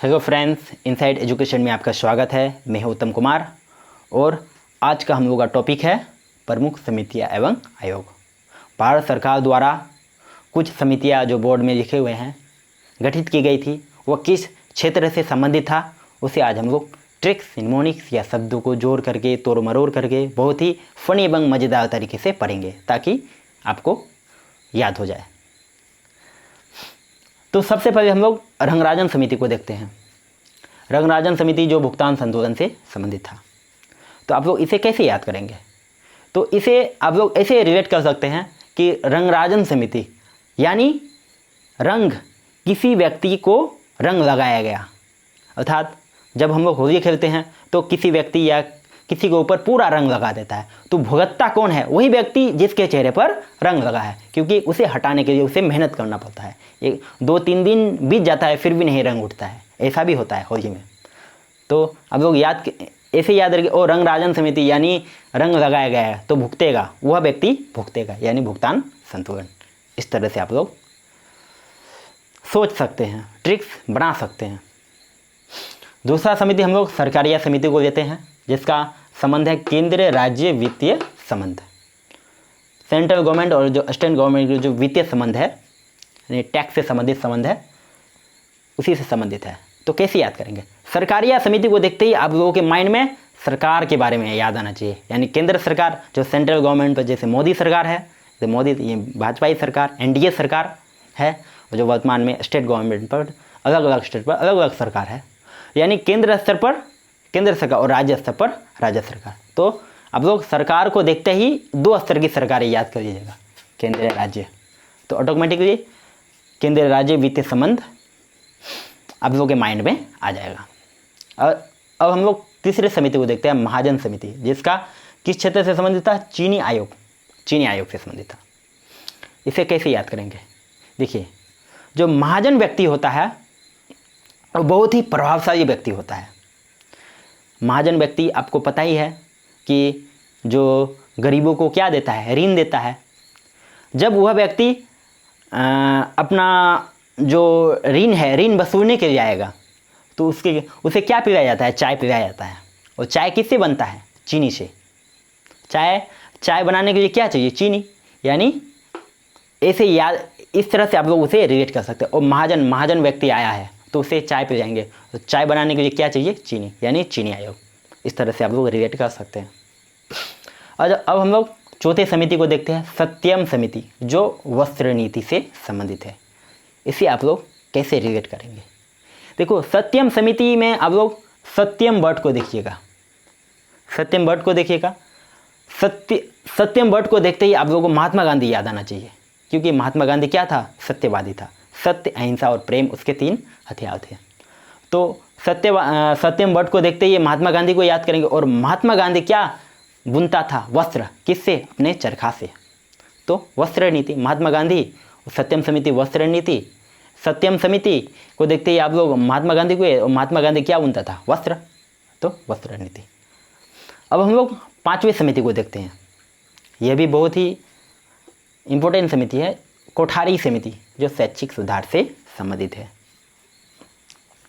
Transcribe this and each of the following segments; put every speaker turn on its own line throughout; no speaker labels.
Hello friends, inside education में आपका स्वागत है। मैं हूं उत्तम कुमार और आज का हम लोग का टॉपिक है प्रमुख समितियां एवं आयोग। भारत सरकार द्वारा कुछ समितियां जो बोर्ड में लिखे हुए हैं गठित की गई थी, वह किस क्षेत्र से संबंधित था उसे आज हम लोग ट्रिक्स निमोनिक्स या शब्दों को जोड़ करके तोड़ मरोड़ करके बहुत ही फनी एवं मज़ेदार तरीके से पढ़ेंगे ताकि आपको याद हो जाए। तो सबसे पहले हम लोग रंगराजन समिति को देखते हैं। रंगराजन समिति जो भुगतान संतुलन से संबंधित था, तो आप लोग इसे कैसे याद करेंगे? तो इसे आप लोग ऐसे रिलेट कर सकते हैं कि रंगराजन समिति यानी रंग, किसी व्यक्ति को रंग लगाया गया। अर्थात जब हम लोग होली खेलते हैं तो किसी व्यक्ति या किसी के ऊपर पूरा रंग लगा देता है, तो भुगतता कौन है? वही व्यक्ति जिसके चेहरे पर रंग लगा है, क्योंकि उसे हटाने के लिए उसे मेहनत करना पड़ता है। 2-3 दिन बीत जाता है फिर भी नहीं रंग उठता है, ऐसा भी होता है होली में। तो आप लोग ऐसे याद रखिए, और रंगराजन समिति यानी रंग लगाया गया है तो भुगतेगा, वह व्यक्ति भुगतेगा यानी भुगतान संतुलन। इस तरह से आप लोग सोच सकते हैं, ट्रिक्स बना सकते हैं। दूसरा समिति हम लोग सरकारिया समिति को लेते हैं, जिसका संबंध है केंद्रीय राज्य वित्तीय संबंध। सेंट्रल गवर्नमेंट और जो स्टेट गवर्नमेंट का जो वित्तीय संबंध है यानी टैक्स से संबंधित संबंध है, उसी से संबंधित है। तो कैसे याद करेंगे? सरकारिया समिति को देखते ही आप लोगों के माइंड में सरकार के बारे में याद आना चाहिए, यानी केंद्र सरकार जो सेंट्रल गवर्नमेंट पर, जैसे मोदी सरकार है, तो मोदी ये भाजपा सरकार एनडीए सरकार है, और जो वर्तमान में स्टेट गवर्नमेंट पर अलग अलग स्टेट पर अलग अलग सरकार है, यानी केंद्र स्तर पर केंद्र सरकार और राज्य स्तर पर राज्य सरकार। तो आप लोग सरकार को देखते ही 2 स्तर की सरकारें याद कर लीजिएगा, केंद्र राज्य। तो ऑटोमेटिकली केंद्र राज्य वित्तीय संबंध आप लोगों के माइंड में आ जाएगा। और अब हम लोग तीसरे समिति को देखते हैं, महाजन समिति, जिसका किस क्षेत्र से संबंधित था? चीनी आयोग से संबंधित था। इसे कैसे याद करेंगे? देखिए, जो महाजन व्यक्ति होता है वो बहुत ही प्रभावशाली व्यक्ति होता है। महाजन व्यक्ति आपको पता ही है कि जो गरीबों को क्या देता है? ऋण देता है। जब वह व्यक्ति अपना जो ऋण है, ऋण वसूलने के लिए आएगा, तो उसे क्या पिलाया जाता है? चाय पिलाया जाता है। और चाय किससे बनता है? चीनी से। चाय बनाने के लिए क्या चाहिए? चीनी। यानी ऐसे याद, इस तरह से आप लोग उसे रिलेट कर सकते हैं। और महाजन व्यक्ति आया है तो उसे चाय पिलाएंगे, तो चाय बनाने के लिए क्या चाहिए? चीनी, यानी चीनी आयोग। इस तरह से आप लोग रिलेट कर सकते हैं। और अब हम लोग चौथे समिति को देखते हैं, सत्यम समिति, जो वस्त्र नीति से संबंधित है। इसे आप लोग कैसे रिलेट करेंगे? देखो, सत्यम समिति में आप लोग सत्यम बट को देखिएगा। सत्यम बट को देखते ही आप लोगों को महात्मा गांधी याद आना चाहिए, क्योंकि महात्मा गांधी क्या था? सत्यवादी था। सत्य, अहिंसा और प्रेम उसके 3 हथियार थे। तो सत्यम बट को देखते ही महात्मा गांधी को याद करेंगे। और महात्मा गांधी क्या बुनता था? वस्त्र। किससे? अपने चरखा से। तो वस्त्र नीति, महात्मा गांधी, सत्यम समिति वस्त्र नीति। सत्यम समिति को देखते ही आप लोग महात्मा गांधी को, और महात्मा गांधी क्या बुनता था? वस्त्र। तो वस्त्र नीति। अब हम लोग 5वीं समिति को देखते हैं। यह भी बहुत ही इंपॉर्टेंट समिति है, कोठारी समिति, जो शैक्षिक सुधार से संबंधित है।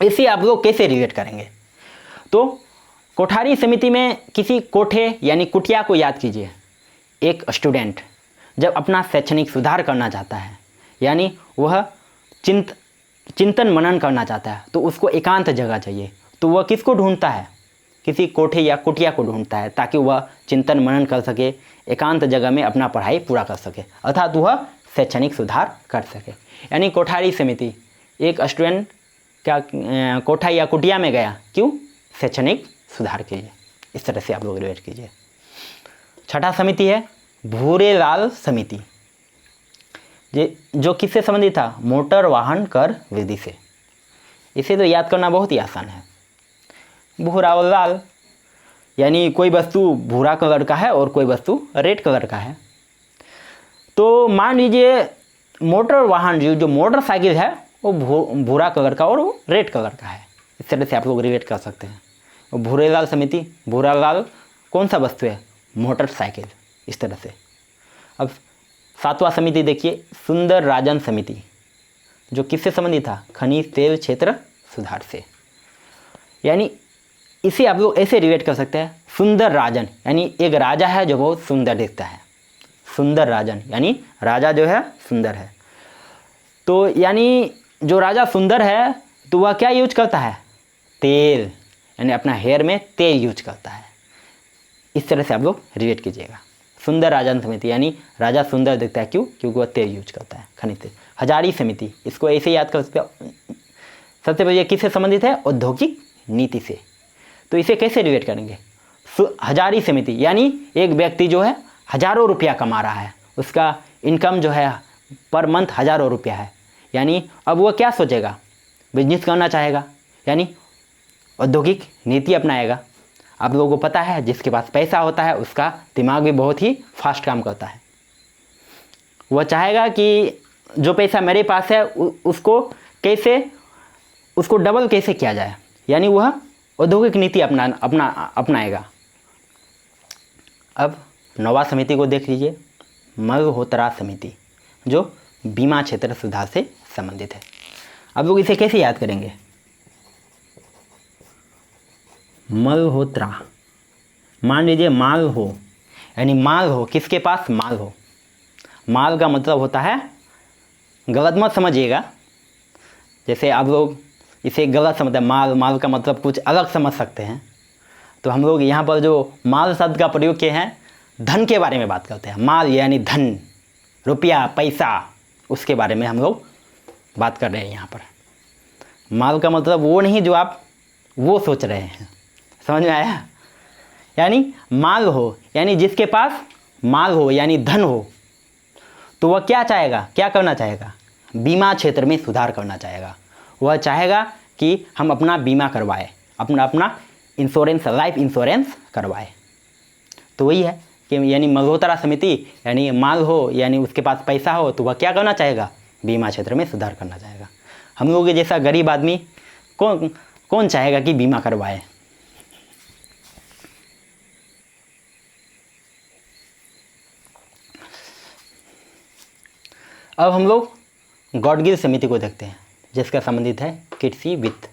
इसे आप लोग कैसे रिलेट करेंगे? तो कोठारी समिति में किसी कोठे यानी कुटिया को याद कीजिए। एक स्टूडेंट जब अपना शैक्षणिक सुधार करना चाहता है, यानी वह चिंतन मनन करना चाहता है, तो उसको एकांत जगह चाहिए। तो वह किसको ढूंढता है? किसी कोठे या कुटिया को ढूंढता है, ताकि वह चिंतन मनन कर सके, एकांत जगह में अपना पढ़ाई पूरा कर सके, अर्थात वह शैक्षणिक सुधार कर सके। यानी कोठारी समिति, एक स्टूडेंट क्या कोठा या कुटिया में गया, क्यों? शैक्षणिक सुधार के लिए। इस तरह से आप लोग रिलेट कीजिए। छठा समिति है भूरेलाल समिति, जो किससे संबंधित था? मोटर वाहन कर विधि से। इसे तो याद करना बहुत ही आसान है। भूरा और लाल, यानी कोई वस्तु भूरा कलर का है और कोई वस्तु रेड कलर का है। तो मान लीजिए मोटर वाहन, जो मोटरसाइकिल है वो भूरा कलर का और वो रेड कलर का है। इस तरह से आप लोग रिलेट कर सकते हैं। और भूरेलाल समिति, भूरा लाल कौन सा वस्तु है? मोटरसाइकिल। इस तरह से। अब 7वां समिति देखिए, सुंदर राजन समिति, जो किससे संबंधित था? खनिज तेल क्षेत्र सुधार से। यानी इसे आप लोग ऐसे रिलेट कर सकते हैं, सुंदर राजन यानी एक राजा है जो बहुत सुंदर दिखता है, सुंदर राजन यानी राजा जो है सुंदर है। तो यानी जो राजा सुंदर है तो वह क्या यूज करता है, तेल, यानी अपना हेयर में तेल यूज करता है। इस तरह से आप लोग रिलेट कीजिएगा। सुंदर राजन समिति यानी राजा सुंदर दिखता है, क्यों, क्योंकि वह तेल यूज करता है, खनिज तेल। हजारी समिति, इसको ऐसे याद कर सकते हैं, सबसे पहले किससे संबंधित है, औद्योगिक नीति से। तो इसे कैसे रिलेट करेंगे, हजारी समिति यानी एक व्यक्ति जो है हजारों रुपया कमा रहा है, उसका इनकम जो है पर मंथ हजारों रुपया है, यानी अब वह क्या सोचेगा, बिजनेस करना चाहेगा, यानी औद्योगिक नीति अपनाएगा। आप लोगों को पता है जिसके पास पैसा होता है उसका दिमाग भी बहुत ही फास्ट काम करता है। वह चाहेगा कि जो पैसा मेरे पास है उसको डबल कैसे किया जाए, यानी वह औद्योगिक नीति अपनाएगा। अब नौवा समिति को देख लीजिए, मल्होत्रा समिति, जो बीमा क्षेत्र सुधार से संबंधित है। अब लोग इसे कैसे याद करेंगे, मल्होत्रा, मान लीजिए माल हो, यानी माल हो, किसके पास माल हो। माल का मतलब होता है, गलत मत समझिएगा, जैसे आप लोग इसे गलत समझते हैं, माल का मतलब कुछ अलग समझ सकते हैं। तो हम लोग यहाँ पर जो माल शब्द का प्रयोग किए हैं, धन के बारे में बात करते हैं। माल यानी धन, रुपया, पैसा, उसके बारे में हम लोग बात कर रहे हैं यहाँ पर। माल का मतलब वो नहीं जो आप वो सोच रहे हैं, समझ में आया। यानी माल हो, यानी जिसके पास माल हो यानी धन हो, तो वह क्या चाहेगा, क्या करना चाहेगा, बीमा क्षेत्र में सुधार करना चाहेगा। वह चाहेगा कि हम अपना बीमा करवाए, अपना इंश्योरेंस, लाइफ इंश्योरेंस करवाए। तो वही है कि यानी मल्होत्रा समिति यानी माल हो, यानी उसके पास पैसा हो, तो वह क्या करना चाहेगा, बीमा क्षेत्र में सुधार करना चाहेगा। हम लोग जैसा गरीब आदमी कौन चाहेगा कि बीमा करवाए। अब हम लोग गॉडगिल समिति को देखते हैं, जिसका संबंधित है कृषि वित्त,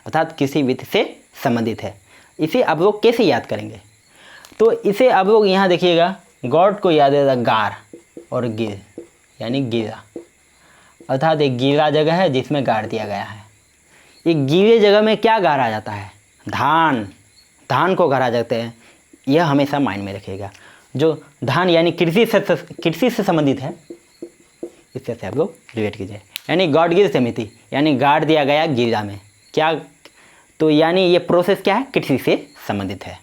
अर्थात कृषि वित्त से संबंधित है। इसे आप लोग कैसे याद करेंगे, तो इसे आप लोग यहाँ देखिएगा, गॉड को याद है गार और गिर यानी गिरा, अर्थात एक गीला जगह है जिसमें गाड़ दिया गया है। एक गीले जगह में क्या गाड़ा जाता है, धान को गाड़ा जाते हैं। यह हमेशा माइंड में रखिएगा। जो धान यानी कृषि से संबंधित है, इस तरह से आप लोग रिलेट कीजिए। यानी गॉडगिल समिति यानी गाड़ दिया गया गीला में, क्या, तो यानी ये प्रोसेस क्या है, कृषि से संबंधित है।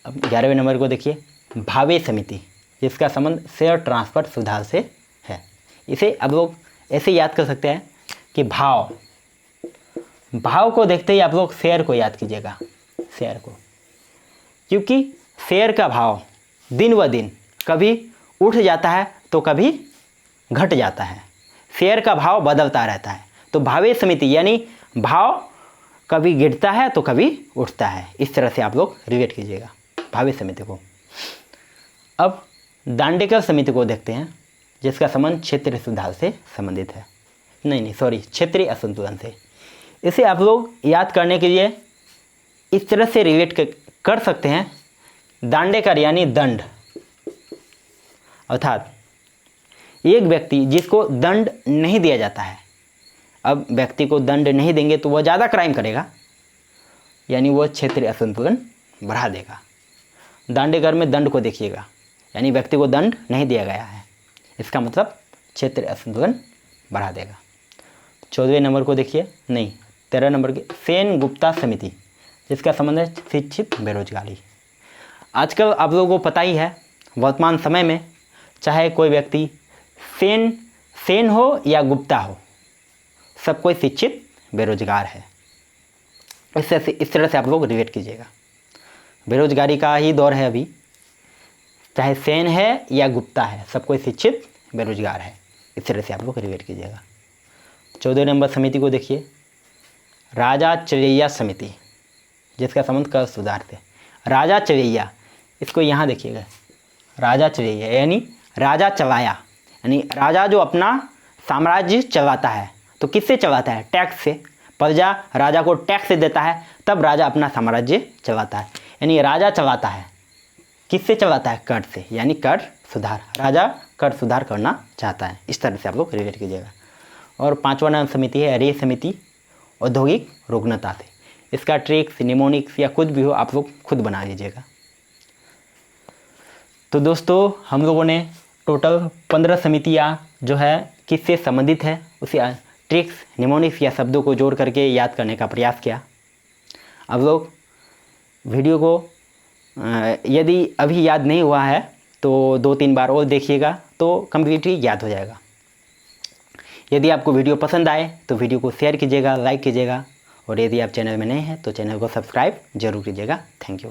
अब 11वें नंबर को देखिए, भावे समिति, जिसका संबंध शेयर ट्रांसफर सुधार से है। इसे आप लोग ऐसे याद कर सकते हैं कि भाव को देखते ही आप लोग शेयर को याद कीजिएगा, शेयर को, क्योंकि शेयर का भाव दिन व दिन कभी उठ जाता है तो कभी घट जाता है, शेयर का भाव बदलता रहता है। तो भावे समिति यानी भाव कभी गिरता है तो कभी उठता है। इस तरह से आप लोग रिलेट कीजिएगा भावे समिति को। अब दांडेकर समिति को देखते हैं, जिसका संबंध क्षेत्रीय सुधार से संबंधित है, क्षेत्रीय असंतुलन से। इसे आप लोग याद करने के लिए इस तरह से रिलेट कर सकते हैं, दांडेकर यानी दंड, अर्थात एक व्यक्ति जिसको दंड नहीं दिया जाता है। अब व्यक्ति को दंड नहीं देंगे तो वह ज़्यादा क्राइम करेगा, यानी वह क्षेत्रीय असंतुलन बढ़ा देगा। दांडेकर में दंड को देखिएगा, यानी व्यक्ति को दंड नहीं दिया गया है, इसका मतलब क्षेत्रीय असंतुलन बढ़ा देगा। 14वें नंबर को देखिए, 13 नंबर की सेन गुप्ता समिति, जिसका संबंध है शिक्षित बेरोजगारी। आजकल आप लोगों को पता ही है, वर्तमान समय में चाहे कोई व्यक्ति सेन हो या गुप्ता हो, सब कोई शिक्षित बेरोजगार है। इस तरह से आप लोग रिलेट कीजिएगा। बेरोजगारी का ही दौर है अभी, चाहे सेन है या गुप्ता है, सब कोई शिक्षित बेरोजगार है। इस तरह से आप लोग रिलेट कीजिएगा। 14 नंबर समिति को देखिए, राजा चरैया समिति, जिसका संबंध कर सुधार से। राजा चरैया, इसको यहाँ देखिएगा, राजा चरैया यानी राजा चलाया, यानी राजा जो अपना साम्राज्य चलाता है, तो किससे चलाता है, टैक्स से, प्रजा राजा को टैक्स देता है, तब राजा अपना साम्राज्य चलाता है। यानी राजा चलाता है, किससे चलाता है? कर से, यानी कर सुधार। राजा कर सुधार करना चाहता है। इस तरह से आप लोग रिलेट कीजिएगा। और 5वां नाम समिति है रे समिति, औद्योगिक रुग्णता से। इसका ट्रिक्स, निमोनिक्स या कुछ भी हो आप लोग खुद बना लीजिएगा। तो दोस्तों हम लोगों ने टोटल 15 समितियाँ जो है किससे संबंधित है उसे ट्रिक्स, निमोनिक्स या शब्दों को जोड़ करके याद करने का प्रयास किया। अब लोग वीडियो को यदि अभी याद नहीं हुआ है तो 2-3 बार और देखिएगा तो कम्प्लीटली याद हो जाएगा। यदि आपको वीडियो पसंद आए तो वीडियो को शेयर कीजिएगा, लाइक कीजिएगा, और यदि आप चैनल में नए हैं तो चैनल को सब्सक्राइब जरूर कीजिएगा। Thank you.